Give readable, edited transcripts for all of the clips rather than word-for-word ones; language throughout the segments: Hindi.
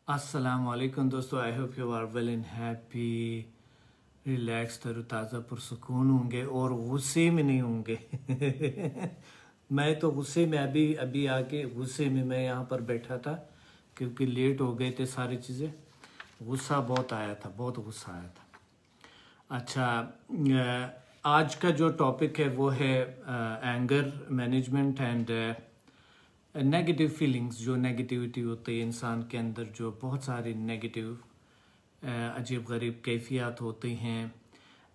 अस्सलाम वालेकुम दोस्तों। I hope you are well and happy, relax, तरोताज़ा, पुरसुकून होंगे और गुस्से में नहीं होंगे। मैं तो गुस्से में अभी अभी आके गुस्से में मैं यहाँ पर बैठा था क्योंकि लेट हो गए थे सारी चीज़ें। गुस्सा बहुत आया था, बहुत गुस्सा आया था। अच्छा, आज का जो टॉपिक है वो है anger management and negative feelings. जो नेगेटिविटी होती है इंसान के अंदर, जो बहुत सारी नेगेटिव अजीब गरीब कैफियत होती हैं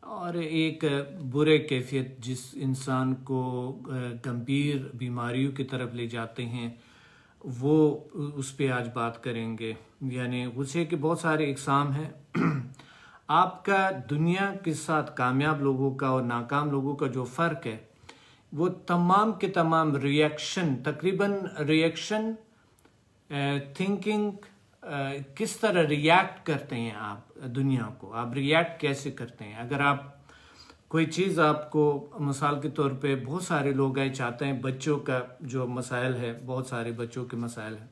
और एक बुरे कैफियत जिस इंसान को गंभीर बीमारियों की तरफ ले जाते हैं, वो उस पर आज बात करेंगे। यानी गुस्से के बहुत सारे इकसाम हैं। आपका दुनिया के साथ कामयाब लोगों का और नाकाम लोगों का जो फ़र्क है, वो तमाम के तमाम रिएक्शन, तकरीबन रिएक्शन, थिंकिंग, किस तरह रिएक्ट करते हैं आप दुनिया को, आप रिएक्ट कैसे करते हैं। अगर आप कोई चीज़ आपको, मिसाल के तौर पे बहुत सारे लोग आए चाहते हैं, बच्चों का जो मसाइल है, बहुत सारे बच्चों के मसाइल हैं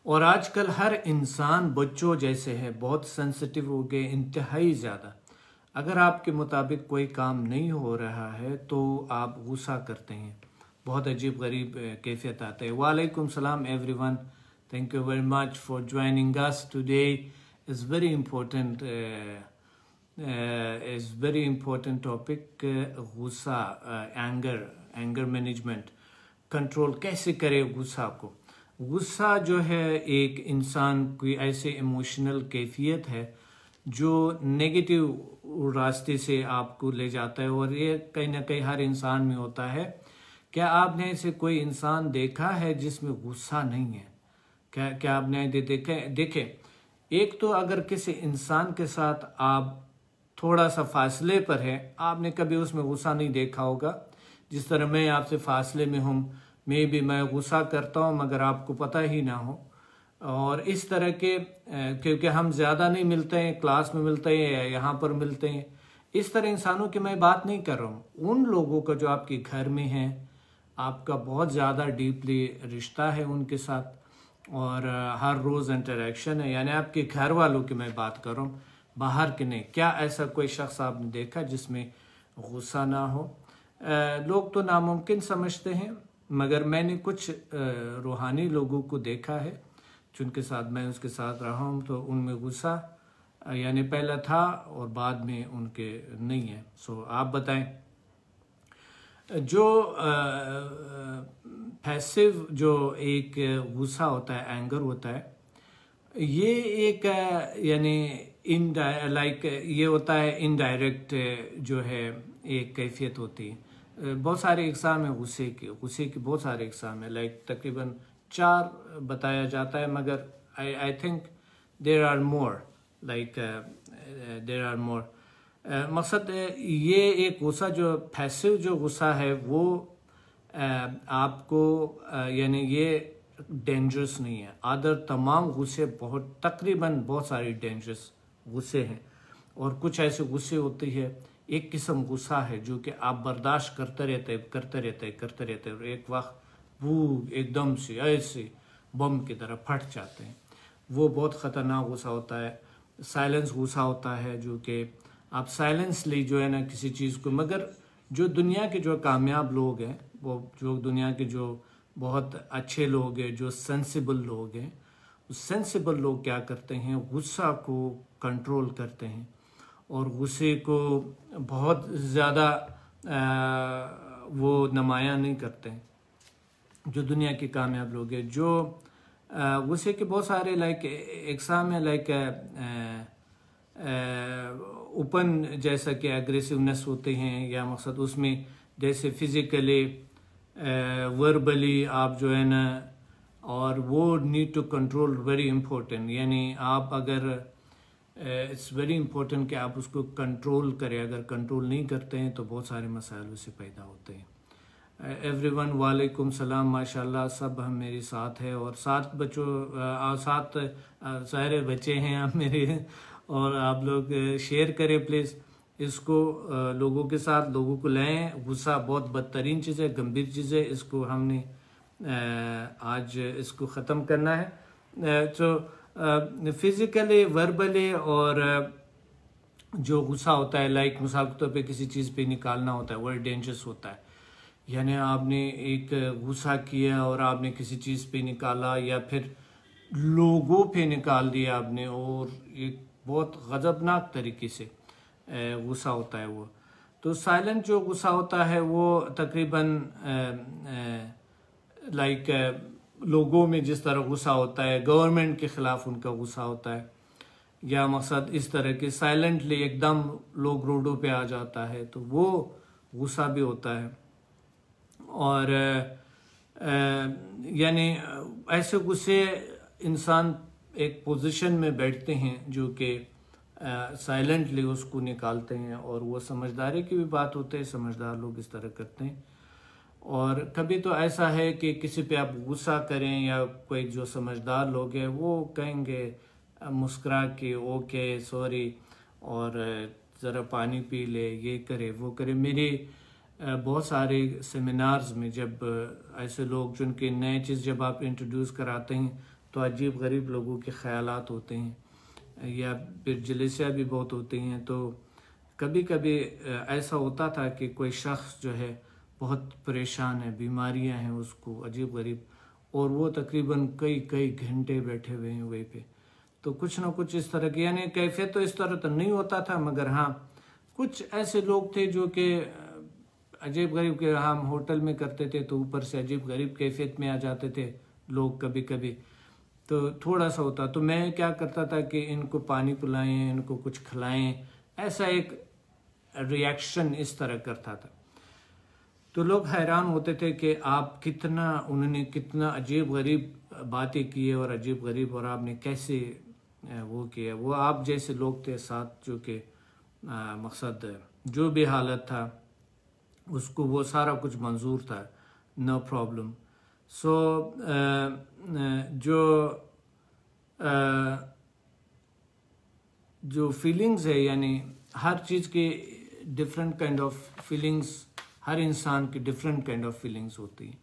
और आजकल हर इंसान बच्चों जैसे है, बहुत सेंसिटिव हो गए, इंतहाई ज़्यादा। अगर आपके मुताबिक कोई काम नहीं हो रहा है तो आप गुस्सा करते हैं, बहुत अजीब गरीब कैफियत आते हैं। वालेकुम सलाम everyone, thank you very much for joining us today. Is very important, is very important topic, गुस्सा, एंगर मैनेजमेंट, कंट्रोल कैसे करें गुस्सा को। गुस्सा जो है एक इंसान की ऐसे इमोशनल कैफियत है जो नेगेटिव रास्ते से आपको ले जाता है और ये कहीं ना कहीं हर इंसान में होता है। क्या आपने ऐसे कोई इंसान देखा है जिसमें गुस्सा नहीं है? क्या आपने देखे? एक तो अगर किसी इंसान के साथ आप थोड़ा सा फासले पर है, आपने कभी उसमें गुस्सा नहीं देखा होगा। जिस तरह मैं आपसे फासले में हूँ, मैं गुस्सा करता हूँ मगर आपको पता ही ना हो। और इस तरह के, क्योंकि हम ज़्यादा नहीं मिलते हैं, क्लास में मिलते हैं या यहाँ पर मिलते हैं, इस तरह इंसानों की मैं बात नहीं कर रहा हूँ। उन लोगों का जो आपके घर में है, आपका बहुत ज़्यादा डीपली रिश्ता है उनके साथ और हर रोज़ इंटरेक्शन है, यानी आपके घर वालों की मैं बात कर रहा हूँ, बाहर के नहीं। क्या ऐसा कोई शख्स आपने देखा जिसमें गुस्सा ना हो? लोग तो नामुमकिन समझते हैं, मगर मैंने कुछ रूहानी लोगों को देखा है जिनके साथ मैं उसके साथ रहा हूँ, तो उनमें गुस्सा यानी पहला था और बाद में उनके नहीं है। सो आप बताएं। जो पैसिव जो एक गुस्सा होता है, एंगर होता है, ये एक यानी ये होता है इनडायरेक्ट, जो है एक कैफियत होती है। बहुत सारे इकसाम है गुस्से के बहुत सारे इकसाम है, तकरीबन 4 बताया जाता है, मगर I think there are more, there are more. मकसद ये एक गुस्सा जो पैसिव जो गुस्सा है वो आपको यानी ये डेंजरस नहीं है। अदर तमाम गुस्से तकरीबन बहुत सारे डेंजरस गुस्से हैं और कुछ ऐसे गुस्से होते हैं। एक किस्म गुस्सा है जो कि आप बर्दाश्त करते रहते और एक वक्त वो एकदम से ऐसे बम की तरह फट जाते हैं। वो बहुत ख़तरनाक गुस्सा होता है। साइलेंस गुस्सा होता है जो कि आप साइलेंसली जो है ना किसी चीज़ को, मगर जो दुनिया के जो कामयाब लोग हैं, वो जो दुनिया के जो बहुत अच्छे लोग हैं, जो सेंसिबल लोग हैं, सेंसिबल लोग क्या करते हैं, गुस्सा को कंट्रोल करते हैं और गुस्से को बहुत ज़्यादा वो नुमायाँ नहीं करते हैं। जो दुनिया के कामयाब लोग हैं, जो गुस्से के बहुत सारे एग्जाम है, ओपन जैसा कि एग्रेसिवनेस होते हैं, या मकसद उसमें जैसे फिज़िकली, वर्बली आप जो है ना, और वो need to control, very important. यानी आप अगर इट्स वेरी इम्पोर्टेंट कि आप उसको कंट्रोल करें। अगर कंट्रोल नहीं करते हैं तो बहुत सारे मसाइल उससे पैदा होते हैं। एवरीवन, वालेकुम सलाम, माशाल्लाह सब हम मेरे साथ है और 7 बच्चों 7 सारे बच्चे हैं आप मेरे, और आप लोग शेयर करें प्लीज़ इसको लोगों के साथ, लोगों को लाएं। गुस्सा बहुत बदतरीन चीज़ है, गंभीर चीज़ है, इसको हमने आज इसको ख़त्म करना है। तो फिजिकली वर्बली और जो गुस्सा होता है, लाइक मिसाल के तौर पे किसी चीज़ पे निकालना होता है, वर्ड डेंजरस होता है। यानी आपने एक गुस्सा किया और आपने किसी चीज़ पे निकाला या फिर लोगों पे निकाल दिया आपने, और एक बहुत गज़बनाक तरीके से गुस्सा होता है वो। तो साइलेंट जो गुस्सा होता है वो तकरीबन लाइक लोगों में जिस तरह गुस्सा होता है, गवर्नमेंट के ख़िलाफ़ उनका गुस्सा होता है, या मकसद इस तरह के साइलेंटली एकदम लोग रोडों पे आ जाता है, तो वो गुस्सा भी होता है। और यानी ऐसे गुस्से इंसान एक पोजीशन में बैठते हैं जो कि साइलेंटली उसको निकालते हैं, और वो समझदारी की भी बात होती है, समझदार लोग इस तरह करते हैं। और कभी तो ऐसा है कि किसी पे आप गुस्सा करें या कोई जो समझदार लोग हैं वो कहेंगे मुस्कुरा के ओके सॉरी, और ज़रा पानी पी ले, ये करे वो करे। मेरे बहुत सारे सेमिनार्स में जब ऐसे लोग जिनके नए चीज़ जब आप इंट्रोड्यूस कराते हैं तो अजीब गरीब लोगों के ख्यालात होते हैं या फिर जलसियाँ भी बहुत होती हैं। तो कभी कभी ऐसा होता था कि कोई शख्स जो है बहुत परेशान है, बीमारियां हैं उसको अजीब गरीब, और वो तकरीबन कई घंटे बैठे हुए हैं वहीं पे। तो कुछ ना कुछ इस तरह की, यानी कैफियत तो इस तरह तो नहीं होता था, मगर हाँ कुछ ऐसे लोग थे जो कि अजीब गरीब के, हम होटल में करते थे तो ऊपर से अजीब गरीब कैफियत में आ जाते थे लोग कभी कभी, तो थोड़ा सा होता। तो मैं क्या करता था कि इनको पानी पिलाएं, इनको कुछ खिलाएं, ऐसा एक रिएक्शन इस तरह करता था। तो लोग हैरान होते थे कि आप उन्होंने कितना अजीब गरीब बातें की है और अजीब गरीब, और आपने कैसे वो किया। वो आप जैसे लोग थे साथ जो कि मकसद जो भी हालत था उसको वो सारा कुछ मंजूर था, नो प्रॉब्लम। सो जो फीलिंग्स है, यानी हर चीज़ के डिफरेंट काइंड ऑफ फीलिंग्स, हर इंसान की डिफरेंट काइंड ऑफ फीलिंग्स होती हैं।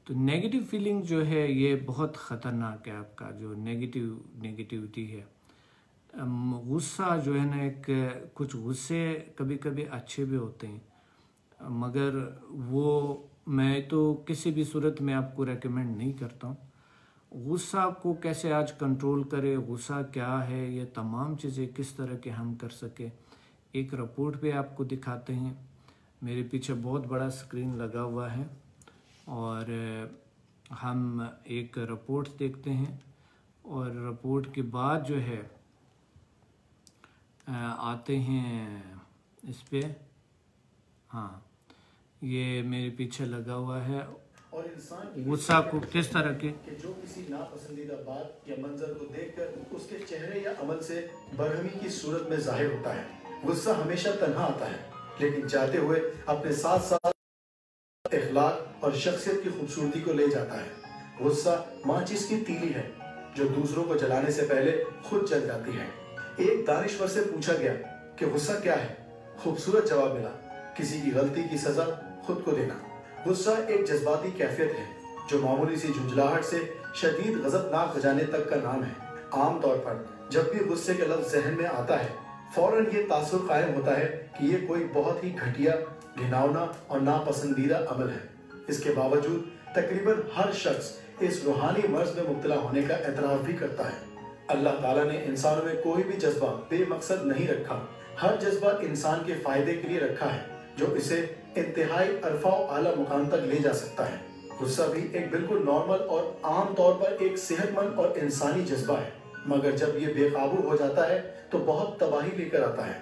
तो नेगेटिव फीलिंग जो है ये बहुत ख़तरनाक है। आपका जो नेगेटिविटी है, गुस्सा जो है ना, एक कुछ गुस्से कभी कभी अच्छे भी होते हैं, मगर वो मैं तो किसी भी सूरत में आपको रेकमेंड नहीं करता हूँ। गुस्सा को कैसे आज कंट्रोल करें, गुस्सा क्या है, ये तमाम चीज़ें किस तरह के हम कर सके, एक रिपोर्ट पे आपको दिखाते हैं। मेरे पीछे बहुत बड़ा स्क्रीन लगा हुआ है और हम एक रिपोर्ट देखते हैं, और रिपोर्ट के बाद जो है आते हैं इस पे। हाँ, ये मेरे पीछे लगा हुआ है। और इंसान गुस्सा को किस तरह के कि जो किसी नापसंदीदा बात या मंजर को देखकर उसके चेहरे या अमल से बरहमी की सूरत में जाहिर होता है। गुस्सा हमेशा तन्हा आता है, लेकिन चाहते हुए अपने साथ साथ इखलाक और शख्सियत की खूबसूरती को ले जाता है। गुस्सा माचिस की तीली है जो दूसरों को जलाने से पहले खुद जल जाती है। एक दानिश्वर से पूछा गया कि गुस्सा क्या है। खूबसूरत जवाब मिला, किसी की गलती की सजा खुद को देना। गुस्सा एक जज्बाती कैफियत है जो मामूली सी झुंझलाहट से शदीद गजबनाक हो जाने तक का नाम है। आमतौर पर जब भी गुस्से के लफ्ज जहन में आता है, फौरन ये तासुर कायम होता है कि ये कोई बहुत ही घटिया, घिनौना और नापसंदीदा अमल है। इसके बावजूद तकरीबन हर शख्स इस रूहानी मर्ज में मुब्तला होने का एतराफ भी करता है। अल्लाह ताला ने इंसानों में कोई भी जज्बा बेमकसद नहीं रखा। हर जज्बा इंसान के फायदे के लिए रखा है जो इसे इंतहाई अरफा आला मुकाम तक ले जा सकता है। गुस्सा भी एक बिल्कुल नॉर्मल और आम तौर पर एक सेहतमंद और इंसानी जज्बा है, मगर जब ये बेकाबू हो जाता है तो बहुत तबाही लेकर आता है।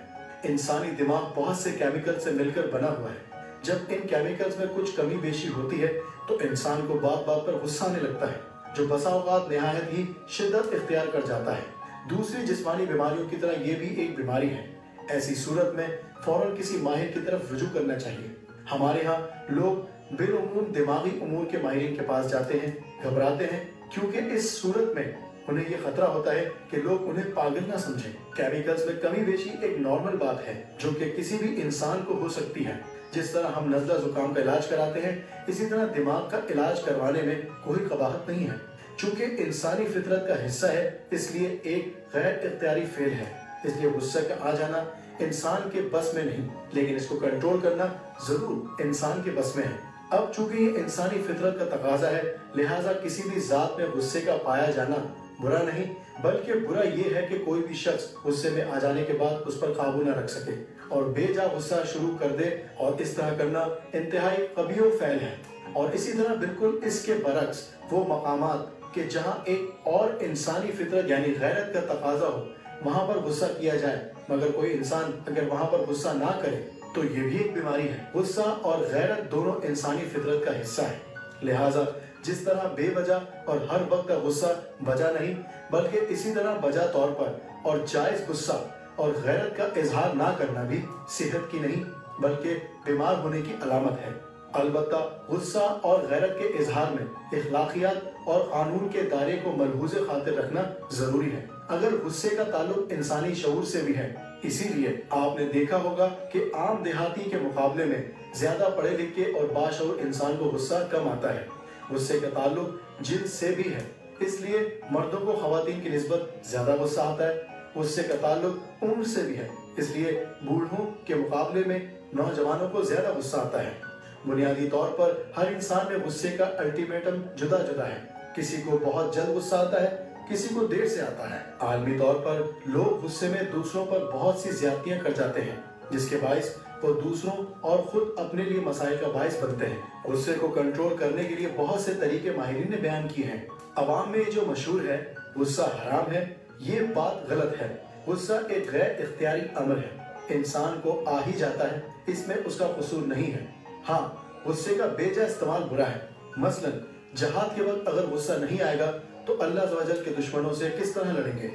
इंसानी दिमाग बहुत से केमिकल से मिलकर बना हुआ है। जब इन केमिकल्स में कुछ कमी बेशी होती है तो इंसान को बात बात पर गुस्सा आने लगता है, जो बसा औकात निहायत ही शिद्दत इख्तियार कर जाता है। दूसरी जिस्मानी बीमारियों की तरह ये भी एक बीमारी है। ऐसी सूरत में फौरन किसी माहिर की तरफ रुजू करना चाहिए। हमारे यहाँ लोग बिलउमूम दिमागी उमूर के माहिरीन के पास जाते हैं, घबराते हैं, क्योंकि इस सूरत में उन्हें ये खतरा होता है कि लोग उन्हें पागल ना समझें। केमिकल्स में कमी बेशी एक नॉर्मल बात है जो कि किसी भी इंसान को हो सकती है। जिस तरह हम नज़ला जुकाम का इलाज कराते हैं, इसी तरह दिमाग का इलाज करवाने में कोई कबाहत नहीं है। चूंकि इंसानी फितरत का हिस्सा है, इसलिए एक गैर इख्तियारी फेल है। इसलिए गुस्सा का आ जाना इंसान के बस में नहीं, लेकिन इसको कंट्रोल करना जरूर इंसान के बस में है। अब चूंकि ये इंसानी फितरत का तकाजा है, लिहाजा किसी भी जात में गुस्से का पाया जाना बुरा नहीं, बल्कि बुरा ये है कि कोई भी शख्स गुस्से में आ जाने के बाद उस पर काबू न रख सके और बेजा गुस्सा शुरू कर दे, और इस तरह करना इंतहाई कबीह फैल है। और इसी तरह बिल्कुल इसके बरक्स वो मकामात कि जहाँ एक और इंसानी फितरत यानी गैरत का तकाजा हो, वहाँ पर गुस्सा किया जाए, मगर कोई इंसान अगर वहाँ पर गुस्सा ना करे तो ये भी एक बीमारी है। गुस्सा और गैरत दोनों इंसानी फितरत का हिस्सा है। लिहाजा जिस तरह बेवजह और हर वक्त का गुस्सा वजह नहीं, बल्कि इसी तरह वजह तौर पर और जायज गुस्सा और गैरत का इजहार ना करना भी सेहत की नहीं, बल्कि बीमार होने की अलामत है। अलबत्ता गुस्सा और गैरत के इजहार में इखलाकियात और कानून के दायरे को मलहूज़े खातिर रखना जरूरी है। अगर गुस्से का ताल्लुक इंसानी शऊर से भी है, इसीलिए आपने देखा होगा कि आम देहाती के मुकाबले में ज्यादा पढ़े लिखे और बाशऊर इंसान को गुस्सा कम आता है। गुस्से का ताल्लुक जिन्स से भी है, इसलिए मर्दों को खवातीन की निस्बत ज्यादा गुस्सा आता है। गुस्से का ताल्लुक उम्र से भी है, इसलिए बूढ़ों के मुकाबले में नौजवानों को ज्यादा गुस्सा आता है। बुनियादी तौर पर हर इंसान में गुस्से का अल्टीमेटम जुदा जुदा है। किसी को बहुत जल्द गुस्सा आता है, किसी को देर से आता है। आलमी तौर पर लोग गुस्से में दूसरों पर बहुत सी ज्यादतियां कर जाते हैं, जिसके बाइस वो दूसरों और खुद अपने लिए मसाइल का बाइस बनते हैं। गुस्से को कंट्रोल करने के लिए बहुत से तरीके माहिरीन ने बयान किए हैं। अवाम में जो मशहूर है गुस्सा हराम है, ये बात गलत है। गुस्सा एक गैर इख्तियारी अमर है, इंसान को आ ही जाता है, इसमें उसका कसूर नहीं है। हाँ, गुस्से का बेजा इस्तेमाल बुरा है। मसलन जहाद के वक्त अगर गुस्सा नहीं आएगा तो अल्लाह अज़्ज़वजल के दुश्मनों से किस तरह लड़ेंगे।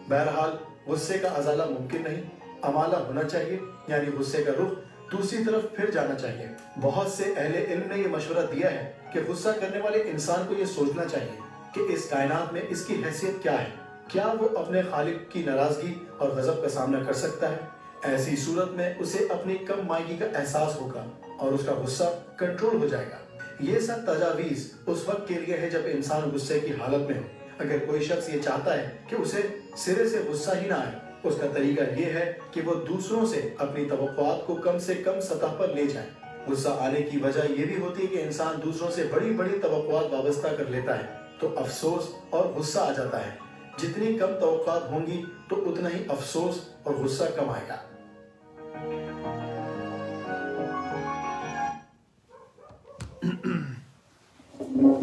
बहरहाल गुस्से का अजाला मुमकिन नहीं, अमाला होना चाहिए, यानी गुस्से का रुख दूसरी तरफ फिर जाना चाहिए। बहुत से अहले इल्म ने यह मशवरा दिया है कि गुस्सा करने वाले इंसान को यह सोचना चाहिए कि इस कायनात में इसकी हैसियत क्या है, क्या वो अपने खालिक की नाराजगी और गजब का सामना कर सकता है। ऐसी सूरत में उसे अपनी कम मायगी का एहसास होगा और उसका गुस्सा कंट्रोल हो जाएगा। ये सब तजावीज उस वक्त के लिए है जब इंसान गुस्से की हालत में हो। अगर कोई शख्स ये चाहता है कि उसे सिरे से गुस्सा ही ना आए, उसका तरीका ये है कि वो दूसरों से अपनी तवक्कुआत को कम से कम सतह पर ले जाए। गुस्सा आने की वजह ये भी होती है कि इंसान दूसरों से बड़ी बड़ी तवक्कुआत वाबस्ता कर लेता है, तो अफसोस और गुस्सा आ जाता है। जितनी कम तवक्कुआत होंगी तो उतना ही अफसोस और गुस्सा कम आएगा।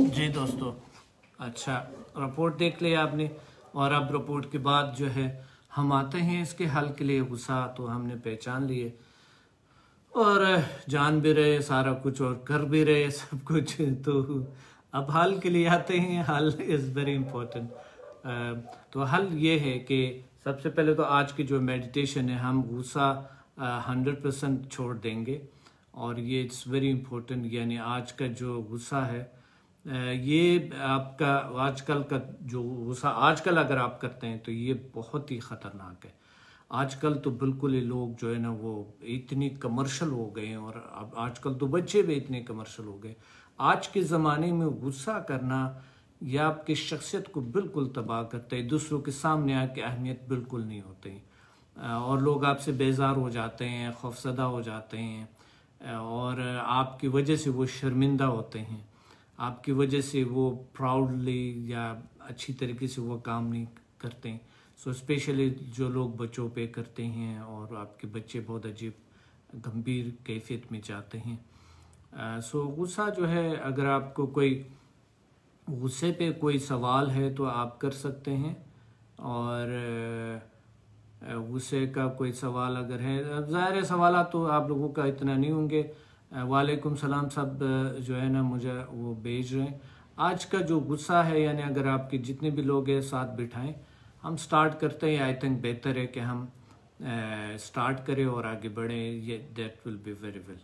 जी दोस्तों, अच्छा रिपोर्ट देख लिया आपने, और अब रिपोर्ट के बाद जो है हम आते हैं इसके हल के लिए। गुस्सा तो हमने पहचान लिए और जान भी रहे सारा कुछ और कर भी रहे सब कुछ, तो अब हल के लिए आते हैं। हल इज़ वेरी इम्पोर्टेंट। तो हल ये है कि सबसे पहले तो आज की जो मेडिटेशन है, हम गुस्सा 100% छोड़ देंगे, और ये इट्स वेरी इम्पोर्टेंट। यानी आज का जो गुस्सा है, ये आपका आजकल का जो गुस्सा आजकल अगर आप करते हैं तो ये बहुत ही ख़तरनाक है। आजकल तो बिल्कुल ही लोग जो है ना वो इतनी कमर्शियल हो गए हैं, और अब आजकल तो बच्चे भी इतने कमर्शियल हो गए। आज के ज़माने में गुस्सा करना यह आपकी शख्सियत को बिल्कुल तबाह करता है। दूसरों के सामने आके अहमियत बिल्कुल नहीं होती, और लोग आपसे बेजार हो जाते हैं, खौफजदा हो जाते हैं, और आपकी वजह से वो शर्मिंदा होते हैं, आपकी वजह से वो प्राउडली या अच्छी तरीके से वो काम नहीं करते हैं। सो स्पेशली जो लोग बच्चों पे करते हैं, और आपके बच्चे बहुत अजीब गंभीर कैफियत में जाते हैं। सो गुस्सा जो है, अगर आपको कोई गुस्से पे कोई सवाल है तो आप कर सकते हैं, और गुस्से का कोई सवाल अगर है, ज़ाहिर है सवाल तो आप लोगों का इतना नहीं होंगे। वालेकुम सलाम सब जो है ना मुझे वो भेज रहे हैं। आज का जो गुस्सा है, यानी अगर आपके जितने भी लोग हैं साथ बिठाएं, हम स्टार्ट करते हैं। आई थिंक बेहतर है कि हम स्टार्ट करें और आगे बढ़ें, ये that will be very well.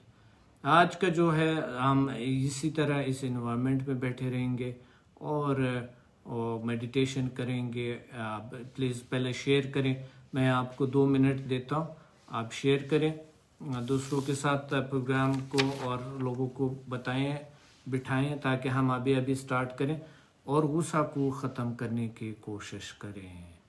आज का जो है हम इसी तरह इस इन्वायरमेंट में बैठे रहेंगे और मेडिटेशन करेंगे। आप प्लीज़ पहले शेयर करें, मैं आपको 2 मिनट देता हूँ, आप शेयर करें दूसरों के साथ प्रोग्राम को, और लोगों को बताएं, बिठाएं, ताकि हम अभी स्टार्ट करें। और गुस्सा को ख़त्म करने की कोशिश करें।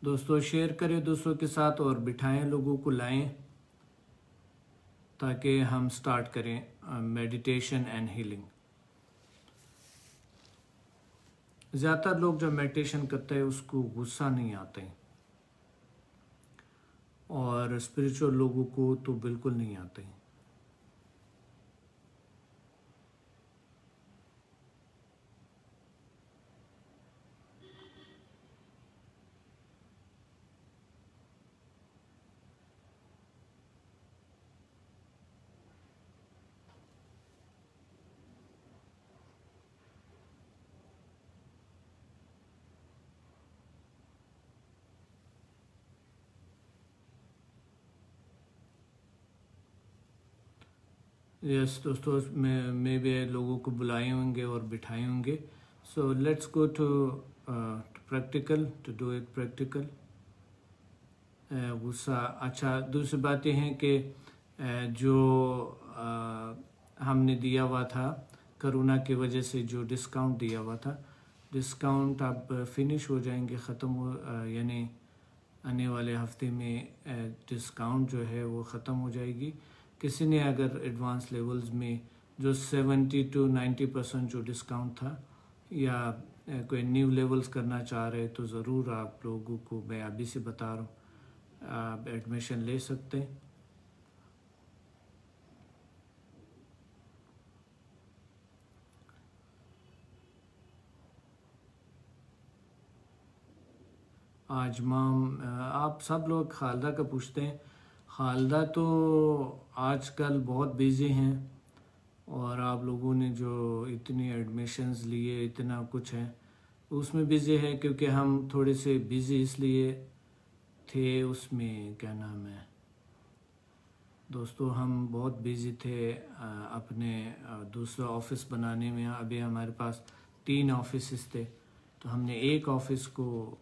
दोस्तों शेयर करें दोस्तों के साथ और बिठाएं, लोगों को लाएं ताकि हम स्टार्ट करें मेडिटेशन एंड हीलिंग। ज़्यादातर लोग जब मेडिटेशन करते हैं उसको गुस्सा नहीं आता है, और स्पिरिचुअल लोगों को तो बिल्कुल नहीं आता है। यस दोस्तों, मैं भी लोगों को बुलाए होंगे और बिठाए होंगे। So let's go to practical, to do it practical. गुस्सा, अच्छा दूसरी बात यह है कि जो हमने दिया हुआ था कोरोना की वजह से, जो डिस्काउंट दिया हुआ था, डिस्काउंट अब फिनिश हो जाएंगे, ख़त्म हो, यानी आने वाले हफ्ते में डिस्काउंट जो है वो ख़त्म हो जाएगी। किसी ने अगर एडवांस लेवल्स में जो 70 to 90% जो डिस्काउंट था, या कोई न्यू लेवल्स करना चाह रहे तो ज़रूर आप लोगों को मैं अभी से बता रहा हूँ, आप एडमिशन ले सकते हैं। आज माम, आप सब लोग खालदा का पूछते हैं। खालदा तो आजकल बहुत बिज़ी हैं, और आप लोगों ने जो इतनी एडमिशन्स लिए, इतना कुछ है, उसमें बिज़ी है क्योंकि हम थोड़े से बिज़ी इसलिए थे। उसमें क्या नाम है दोस्तों, हम बहुत बिज़ी थे अपने दूसरा ऑफिस बनाने में। अभी हमारे पास 3 ऑफिस थे, तो हमने एक ऑफिस को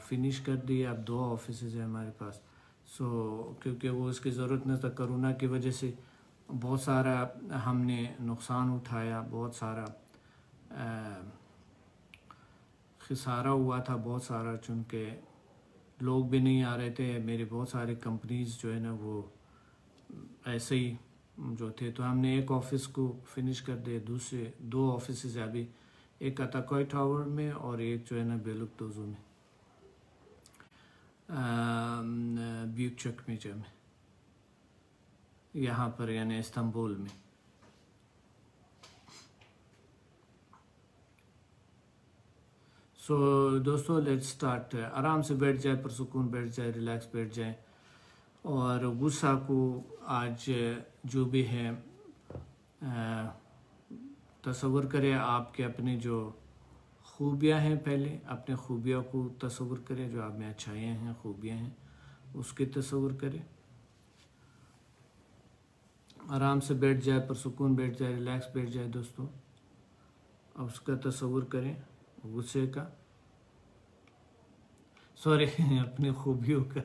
फिनिश कर दिया, अब 2 ऑफिस हैं हमारे पास। सो क्योंकि वो उसकी ज़रूरत नहीं था, कोरोना की वजह से बहुत सारा हमने नुकसान उठाया, बहुत सारा खसारा हुआ था, बहुत सारा, चूँकि लोग भी नहीं आ रहे थे। मेरे बहुत सारे कंपनीज जो है ना वो ऐसे ही जो थे, तो हमने एक ऑफिस को फिनिश कर दिया। दूसरे 2 ऑफिस है अभी, एक अताकोई टावर में और एक जो है ना बेलुक्तोजो में, ब्यूकचक में, जो में यहाँ पर, यानी इस्तांबुल में। सो दोस्तों लेट्स स्टार्ट। आराम से बैठ जाए, पुरसुकून बैठ जाए, रिलैक्स बैठ जाए, और गुस्सा को आज जो भी है तसव्वुर करें। आपके अपने जो खूबियाँ हैं, पहले अपने खूबियों को तसव्वुर करें, जो आप में अच्छाइयाँ हैं, खूबियाँ हैं, उसके तसव्वुर करें। आराम से बैठ जाए, पुरसुकून बैठ जाए, रिलैक्स बैठ जाए दोस्तों, अब उसका तसव्वुर करें, गुस्से का, सॉरी अपनी खूबियों का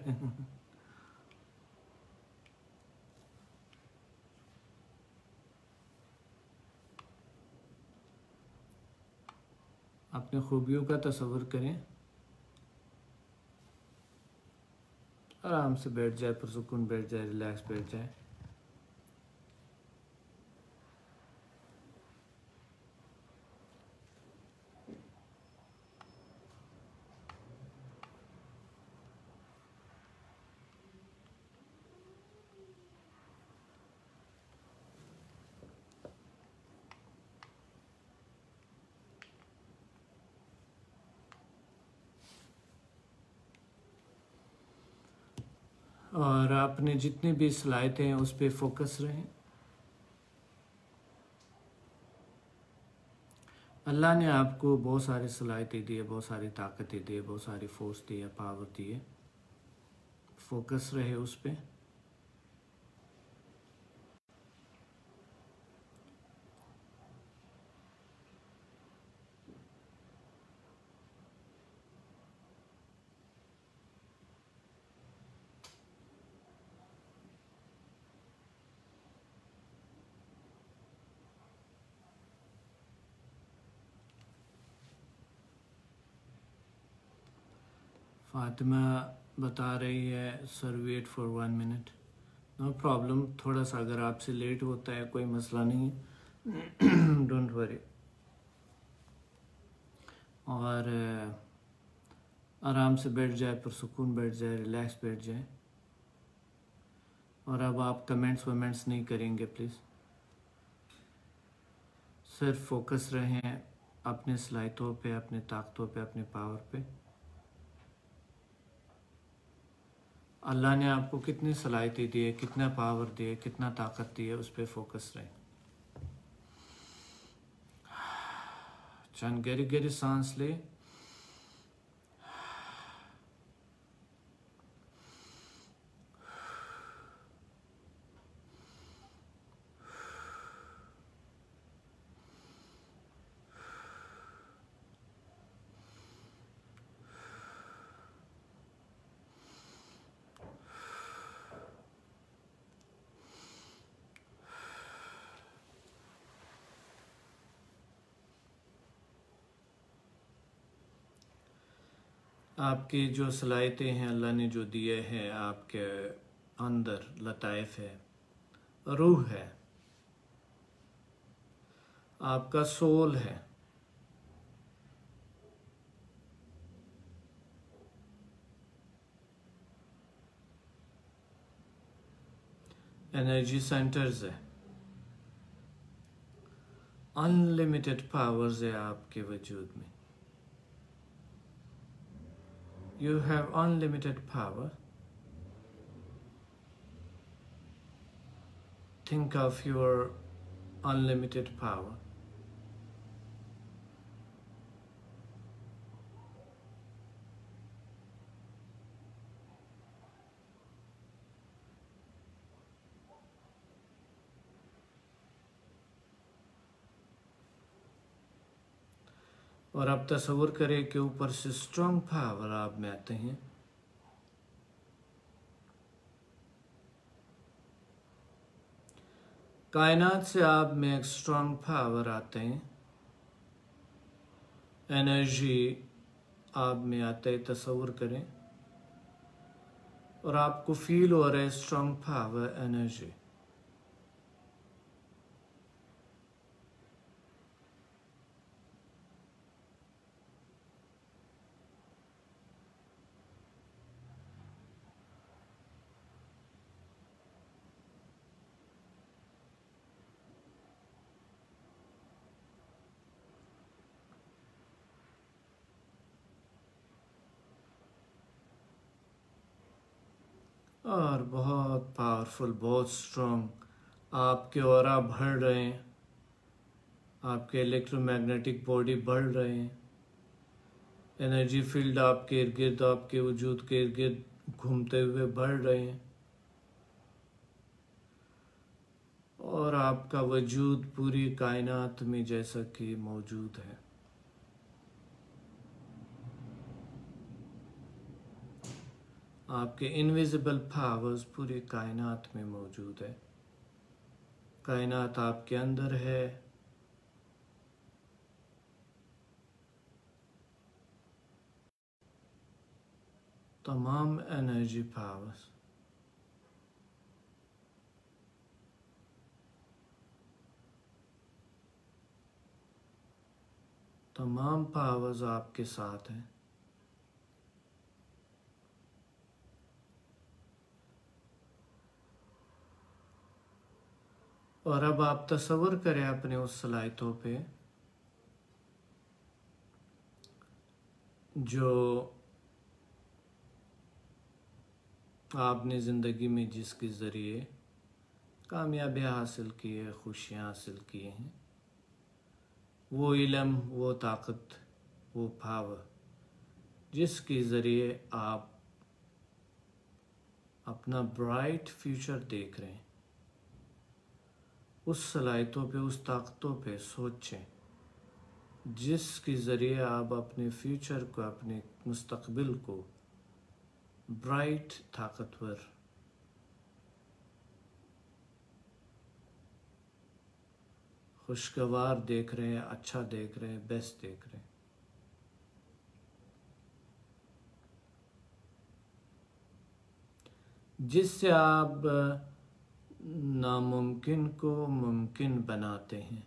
अपने खूबियों का तसव्वुर करें। आराम से बैठ जाए, पुरसुकून बैठ जाए, रिलैक्स बैठ जाए। और अपने जितनी भी सलाहियतें हैं उस पर फोकस रहें। अल्लाह ने आपको बहुत सारी सलाहियतें दी है, बहुत सारी ताकतें दी है, बहुत सारी फोर्स दी है, पावर दी है। फोकस रहे उस पर। फातिमा बता रही है सर वेट फॉर 1 मिनट। नो प्रॉब्लम, थोड़ा सा अगर आपसे लेट होता है कोई मसला नहीं है, डोंट वरी। और आराम से बैठ जाए, पुरसुकून बैठ जाए, रिलैक्स बैठ जाए। और अब आप कमेंट्स वमेंट्स नहीं करेंगे प्लीज़, सिर्फ फोकस रहें अपने सलाहियतों पे, अपने ताकतों पे, अपने पावर पे। अल्लाह ने आपको कितनी सलाहियतें दी है, कितना पावर दी है, कितना ताकत दी है, उस पर फोकस रहें। चंद गहरी गहरी सांस ले। आपकी जो सलाहियतें हैं अल्लाह ने जो दिए हैं, आपके अंदर लताइफ है, रूह है, आपका सोल है, एनर्जी सेंटर्स है, अनलिमिटेड पावर्स है आपके वजूद में। You have unlimited power. Think of your unlimited power. और अब तस्वुर करें कि ऊपर से स्ट्रॉन्ग पावर आप में आते हैं। कायनात से आप में एक स्ट्रॉन्ग पावर आते हैं, एनर्जी आप में आते हैं, तस्वुर करें। और आपको फील हो रहा है स्ट्रॉन्ग पावर, एनर्जी। और बहुत पावरफुल, बहुत स्ट्रॉन्ग आपके ऑरा बढ़ रहे हैं, आपके इलेक्ट्रोमैग्नेटिक बॉडी बढ़ रहे हैं, एनर्जी फील्ड आपके इर्द गिर्द, आपके वजूद के इर्द गिर्द घूमते हुए बढ़ रहे हैं। और आपका वजूद पूरी कायनात में जैसा कि मौजूद है। आपके इनविजिबल पावर्स पूरी कायनात में मौजूद है। कायनात आपके अंदर है। तमाम एनर्जी पावर्स, तमाम पावर्स आपके साथ हैं। और अब आप तस्वुर करें अपने उस सलाहियतों पे जो आपने ज़िंदगी में जिसके ज़रिए कामयाबियाँ हासिल की है, खुशियाँ हासिल की हैं। वो इल्म, वो ताकत, वो पावर जिसके ज़रिए आप अपना ब्राइट फ्यूचर देख रहे हैं, उस सलाहियतों पे, उस ताकतों पे सोचें जिसके ज़रिए आप अपने फ्यूचर को, अपने मुस्तकबिल को ब्राइट, ताकतवर, खुशगवार देख रहे हैं, अच्छा देख रहे हैं, बेस्ट देख रहे हैं। जिससे आप नामुमकिन को मुमकिन बनाते हैं।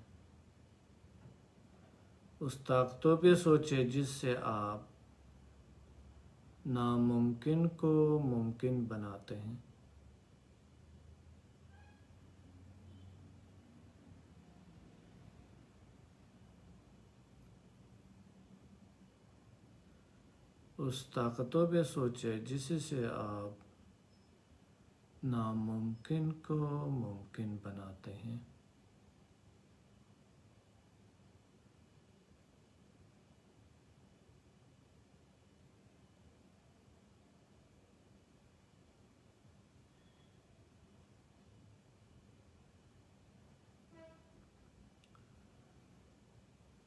उस ताकतों पे सोचे जिससे आप नामुमकिन को मुमकिन बनाते हैं। उस ताकतों पे सोचे जिससे आप नामुमकिन को मुमकिन बनाते हैं।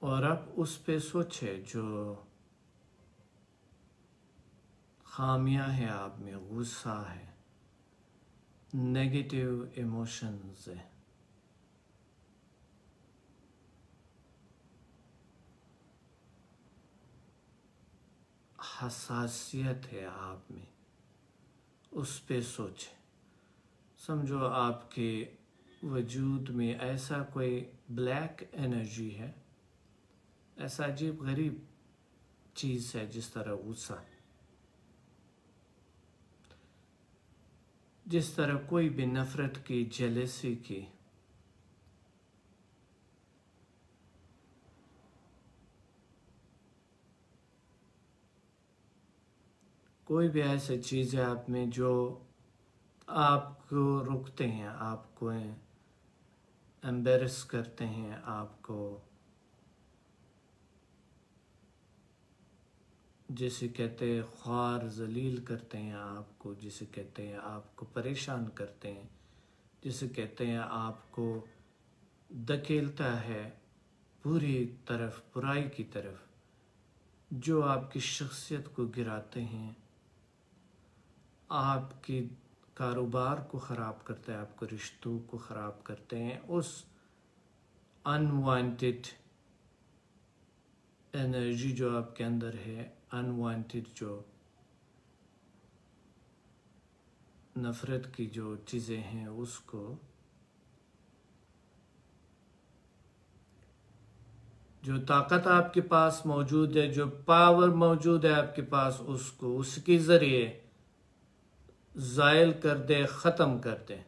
और अब उस पे सोचे जो खामियां हैं आप में, गुस्सा है, नेगेटिव इमोशंस है, हसासियत है आप में, उस पे सोचे। समझो आपके वजूद में ऐसा कोई ब्लैक एनर्जी है, ऐसा अजीब गरीब चीज़ है जिस तरह गुस्सा, जिस तरह कोई भी नफरत की, जेलसी की, कोई भी ऐसी चीज़ है आप में जो आपको रोकते हैं, आपको एम्बेरस करते हैं, आपको जिसे कहते हैं ख्वार जलील करते हैं, आपको जिसे कहते हैं आपको परेशान करते हैं, जिसे कहते हैं आपको धकेलता है बुरी तरफ, बुराई की तरफ, जो आपकी शख्सियत को गिराते हैं, आपकी कारोबार को ख़राब करते हैं, आपको रिश्तों को ख़राब करते हैं। उस अनवांटेड एनर्जी जो आपके अंदर है, अनवांटेड जो नफ़रत की जो चीज़ें हैं, उसको, जो ताकत आपके पास मौजूद है, जो पावर मौजूद है आपके पास, उसको उसके ज़रिए ज़ायल कर दे, ख़त्म कर दे।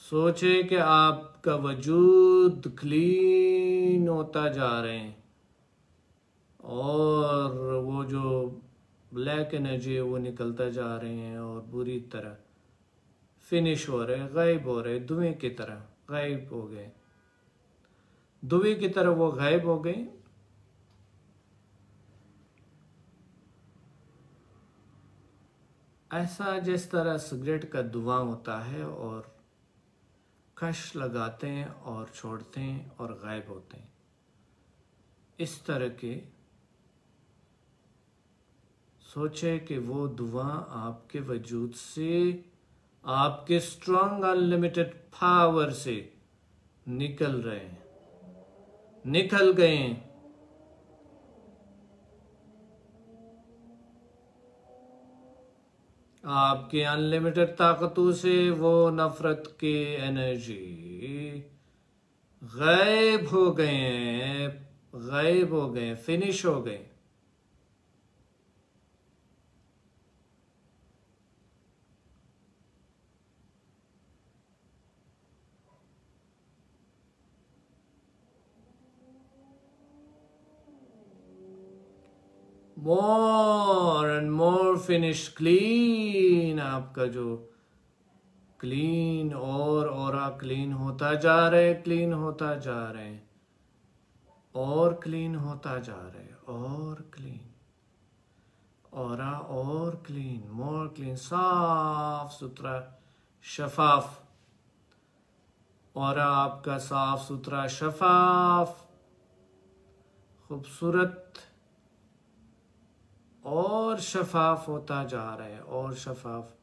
सोचे कि आपका वजूद क्लीन होता जा रहे हैं और वो जो ब्लैक एनर्जी है वो निकलता जा रहे हैं और बुरी तरह फिनिश हो रहे, गायब हो रहे, धुएं की तरह गायब हो गए, धुएं की तरह वो गायब हो गए। ऐसा जिस तरह सिगरेट का धुआं होता है और कश लगाते हैं और छोड़ते हैं और गायब होते हैं, इस तरह के सोचे कि वो धुआं आपके वजूद से, आपके स्ट्रॉन्ग अनलिमिटेड पावर से निकल रहे हैं, निकल गए हैं। आपके अनलिमिटेड ताकतों से वो नफरत की एनर्जी गायब हो गए हैं, गायब हो गए, फिनिश हो गए। More and more finish, clean, आपका जो क्लीन और ऑरा क्लीन होता जा रहे, क्लीन होता जा रहे, और क्लीन होता जा रहे, और क्लीन ऑरा, और क्लीन, मोर क्लीन, साफ सुथरा, शफाफ ऑरा आपका, साफ सुथरा, शफाफ, खूबसूरत और शफाफ होता जा रहा है, और शफाफ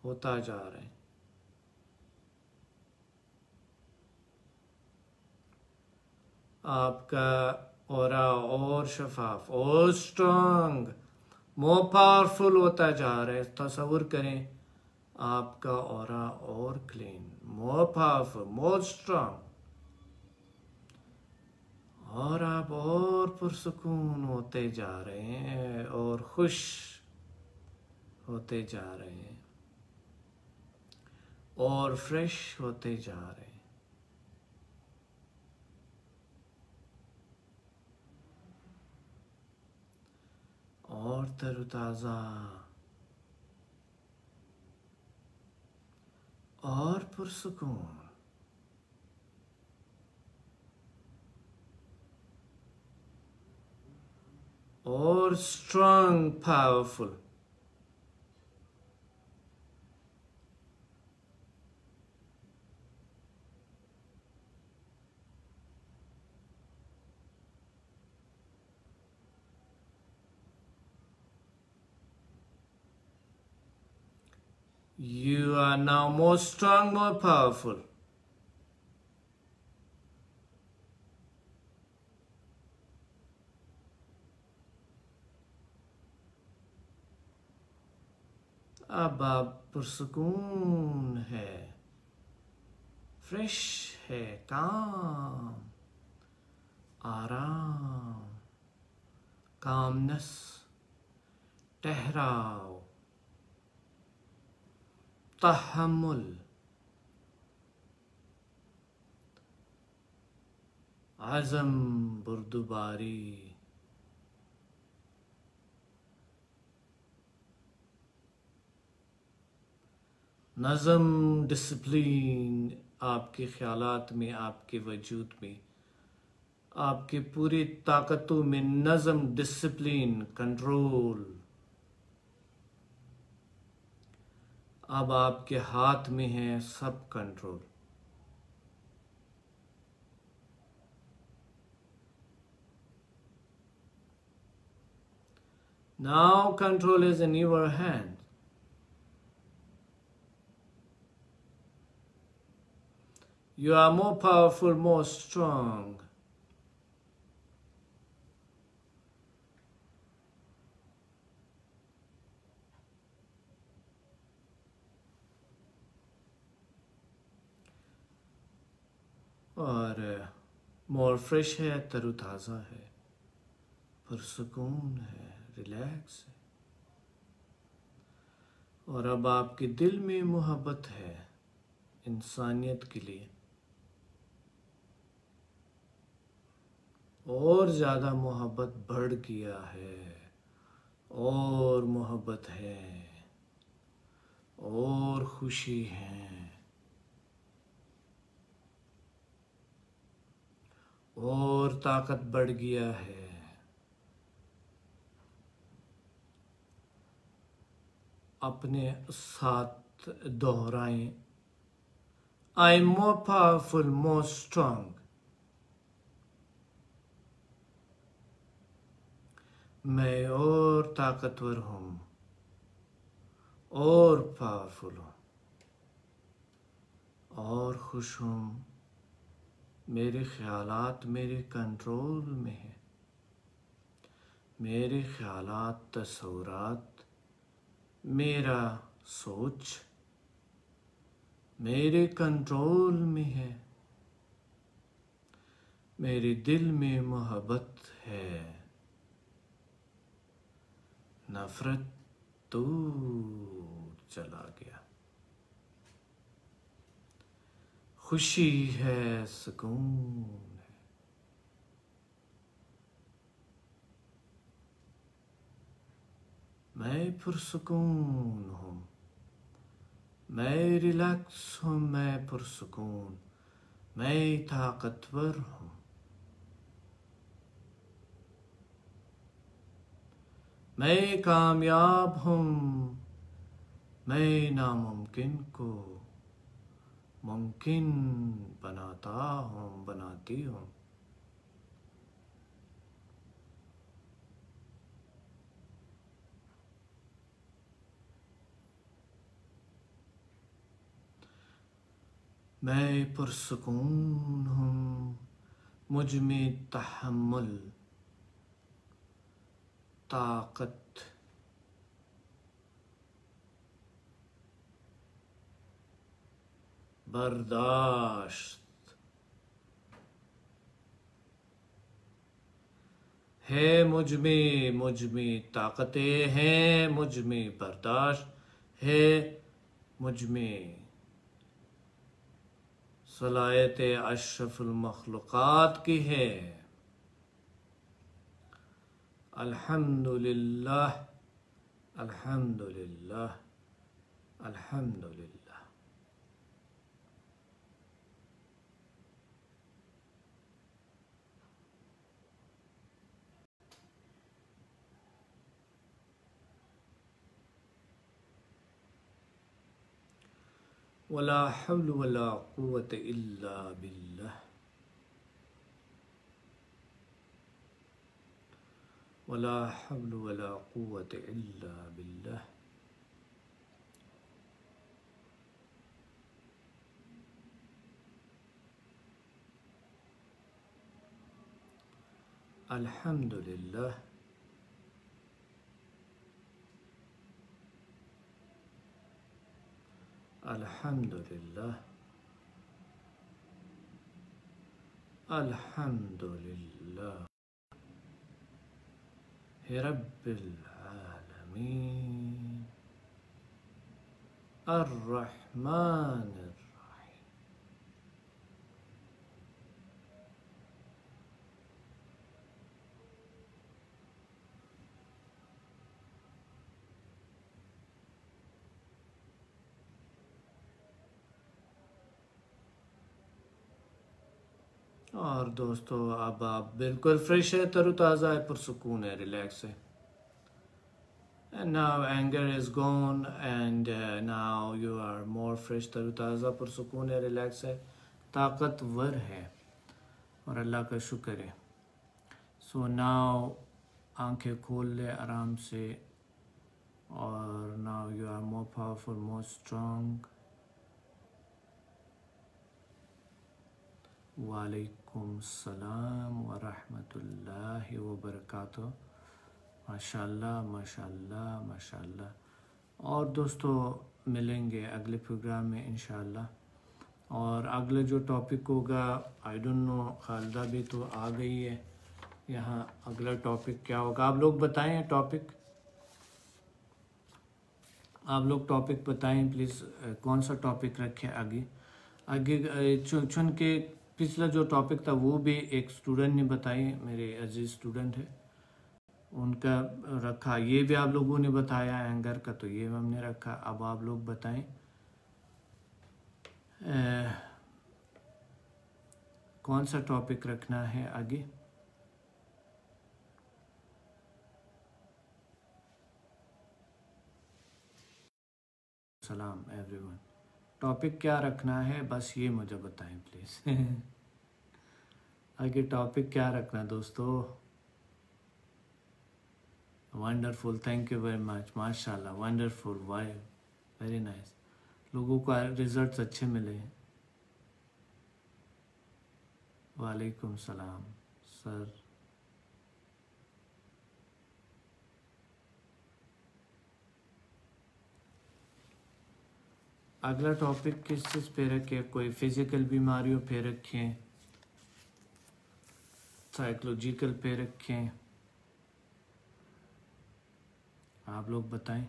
होता जा रहा है। आपका ऑरा और शफाफ और स्ट्रांग मोर पावरफुल होता जा रहा है। तस्वीर करें आपका ऑरा और clean, more powerful, more strong, और आप और पुरसुकून होते जा रहे हैं और खुश होते जा रहे हैं और फ्रेश होते जा रहे हैं। और तरोताज़ा और पुरसुकून। और strong, powerful. You are now more strong, more powerful. अब आप पुरसुकून है, फ्रेश है, काम, आराम, कामनेस, ठहराव, तहम्मुल, आज़म, बुर्दबारी, नज़म, डिसिप्लिन आपके ख्यालात में, आपके वजूद में, आपकी पूरी ताकतों में नज़म, डिसिप्लिन, कंट्रोल अब आपके हाथ में है, सब control. Now control is in your hand. You are more powerful, more strong. और मोर फ्रेश है, तरोताज़ा है, पुरसुकून है, रिलैक्स है। और अब आपके दिल में मोहब्बत है इंसानियत के लिए, और ज़्यादा मोहब्बत बढ़ गया है, और मोहब्बत है, और खुशी है, और ताकत बढ़ गया है। अपने साथ दोहराएं, I am more powerful, more strong. मैं और ताकतवर हूँ, और पावरफुल हूँ, और खुश हूँ। मेरे ख्यालात मेरे कंट्रोल में है। मेरे ख्यालात, तस्वुरात, मेरा सोच मेरे कंट्रोल में है। मेरे दिल में मोहब्बत है, नफरत दूर चला गया। खुशी है, सुकून है। मैं पुरसुकून हूँ, मैं रिलैक्स हूँ, मैं पुरसुकून, मैं ताकतवर हूँ। मैं कामयाब हूँ, मैं नामुमकिन को मुमकिन बनाता हूँ, बनाती हूँ। मैं पुरसुकून हूँ, मुझ में तहम्मुल, ताकत, बर्दाश्त है मुझमें ताकतें हैं, मुझमें बर्दाश्त है, मुझमें सलायत अशरफुल मखलूक़ात की है। अल्हम्दुलिल्लाह अल्हम्दुलिल्लाह अल्हम्दुलिल्लाह। वला हौल वला कुव्वत इल्ला बिल्लाह। वला हौल वला कुव्वत इल्ला बिल्लाह। अल्हम्दुलिल्लाह अल्हम्दुलिल्लाह अल्हम्दुलिल्लाह रब्बिल आलमीन अर्रहमानिर रहीम। और दोस्तों अब आप बिल्कुल फ्रेश है, तरोताज़ा है, पुरसुकून है, रिलैक्स है। And now anger is gone and now you are more fresh, तरोताज़ा, पुरसुकून है, रिलैक्स है, ताकतवर है और अल्लाह का शुक्र है। So now आंखें खोल ले आराम से और now you are more powerful, more strong। वालेकुम सलाम व रहमतुल्लाहि व बरकातुहू। माशाल्लाह माशाल्लाह माशाल्लाह। और दोस्तों मिलेंगे अगले प्रोग्राम में इंशाल्लाह। और अगले जो टॉपिक होगा आई डोंट नो, खालिदा भी तो आ गई है यहाँ। अगला टॉपिक क्या होगा आप लोग बताएं, टॉपिक आप लोग टॉपिक बताएं प्लीज़, कौन सा टॉपिक रखें आगे। आगे चुन के पिछला जो टॉपिक था वो भी एक स्टूडेंट ने बताई, मेरे अजीज स्टूडेंट है, उनका रखा। ये भी आप लोगों ने बताया एंगर का, तो ये हमने रखा। अब आप लोग बताएं कौन सा टॉपिक रखना है आगे। सलाम एवरीवन। टॉपिक क्या रखना है बस ये मुझे बताएं प्लीज़। आगे टॉपिक क्या रखना दोस्तों। Wonderful, thank you very much, माशाल्लाह, वंडरफुल, वाई वेरी नाइस। लोगों को रिजल्ट्स अच्छे मिले हैं। वालेकुम सलाम सर। अगला टॉपिक किस चीज़ पे रखें, कोई फिजिकल बीमारियों पे रखें, साइकोलॉजिकल पे रखें, आप लोग बताएं।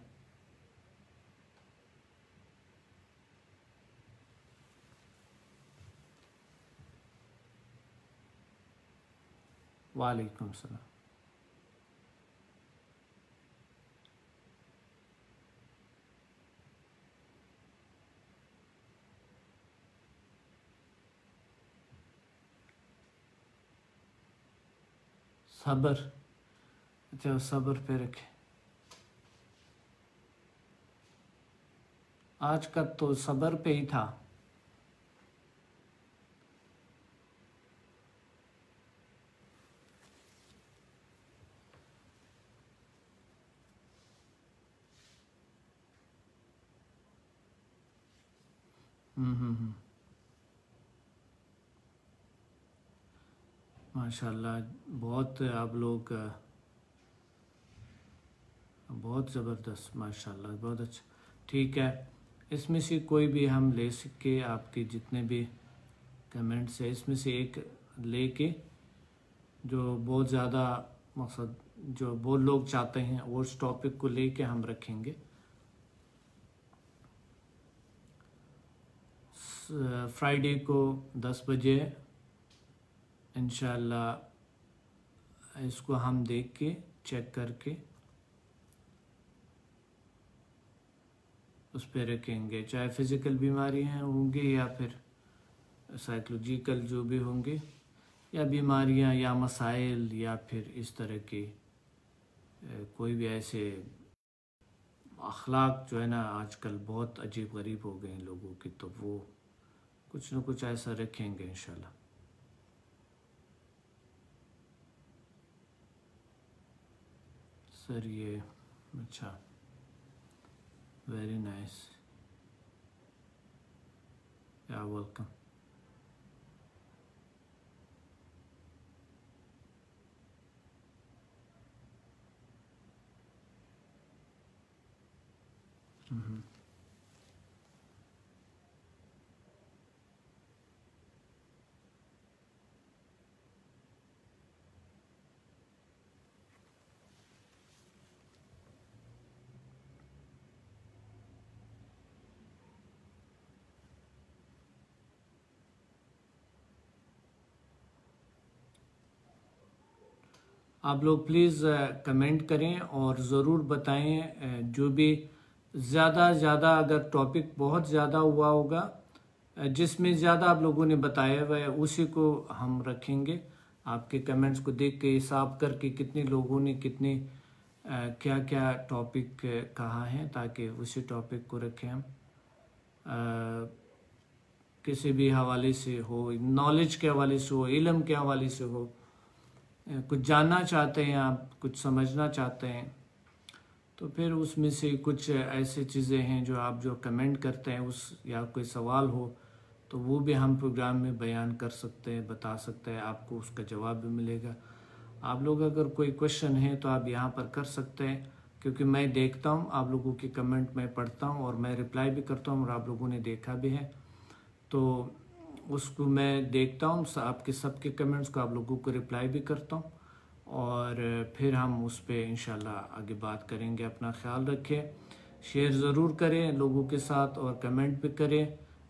वालेकुम सलाम। सब्र, अच्छा सब्र पे रखें। आज का तो सब्र पे ही था। माशाल्लाह, बहुत आप लोग बहुत ज़बरदस्त, माशाल्लाह, बहुत अच्छा। ठीक है, इसमें से कोई भी हम ले सके, आपके जितने भी कमेंट्स है इसमें से एक लेके जो बहुत ज़्यादा मकसद जो बहुत लोग चाहते हैं उस टॉपिक को लेके हम रखेंगे। फ्राइडे को 10 बजे इंशाल्लाह इसको हम देख के चेक करके उस पर रखेंगे, चाहे फिज़िकल बीमारियां होंगी या फिर साइकोलॉजिकल जो भी होंगे, या बीमारियां या मसाइल या फिर इस तरह के कोई भी ऐसे अखलाक जो है ना आजकल बहुत अजीब गरीब हो गए हैं लोगों की, तो वो कुछ न कुछ ऐसा रखेंगे इंशाल्लाह। सर ये अच्छा, वेरी नाइस, या वेलकम। आप लोग प्लीज़ कमेंट करें और ज़रूर बताएं, जो भी ज़्यादा अगर टॉपिक बहुत ज़्यादा हुआ होगा जिसमें ज़्यादा आप लोगों ने बताया हुआ है उसी को हम रखेंगे। आपके कमेंट्स को देख के हिसाब करके कितने लोगों ने कितने क्या क्या टॉपिक कहा है, ताकि उसी टॉपिक को रखें हम। किसी भी हवाले से हो, नॉलेज के हवाले से हो, इल्म के हवाले से हो, कुछ जानना चाहते हैं आप, कुछ समझना चाहते हैं, तो फिर उसमें से कुछ ऐसी चीज़ें हैं जो आप जो कमेंट करते हैं उस, या कोई सवाल हो तो वो भी हम प्रोग्राम में बयान कर सकते हैं, बता सकते हैं, आपको उसका जवाब भी मिलेगा। आप लोग अगर कोई क्वेश्चन है तो आप यहाँ पर कर सकते हैं, क्योंकि मैं देखता हूँ आप लोगों के कमेंट मैं पढ़ता हूँ और मैं रिप्लाई भी करता हूँ, और आप लोगों ने देखा भी है तो उसको मैं देखता हूँ, आपके सबके कमेंट्स को आप लोगों को रिप्लाई भी करता हूँ, और फिर हम उस पर इंशाल्लाह आगे बात करेंगे। अपना ख्याल रखें, शेयर ज़रूर करें लोगों के साथ, और कमेंट भी करें,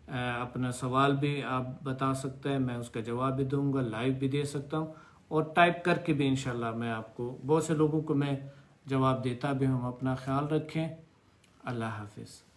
अपना सवाल भी आप बता सकते हैं, मैं उसका जवाब भी दूंगा, लाइव भी दे सकता हूँ, और टाइप करके भी इंशाल्लाह मैं आपको, बहुत से लोगों को मैं जवाब देता भी हूँ। अपना ख्याल रखें, अल्लाह हाफिज़।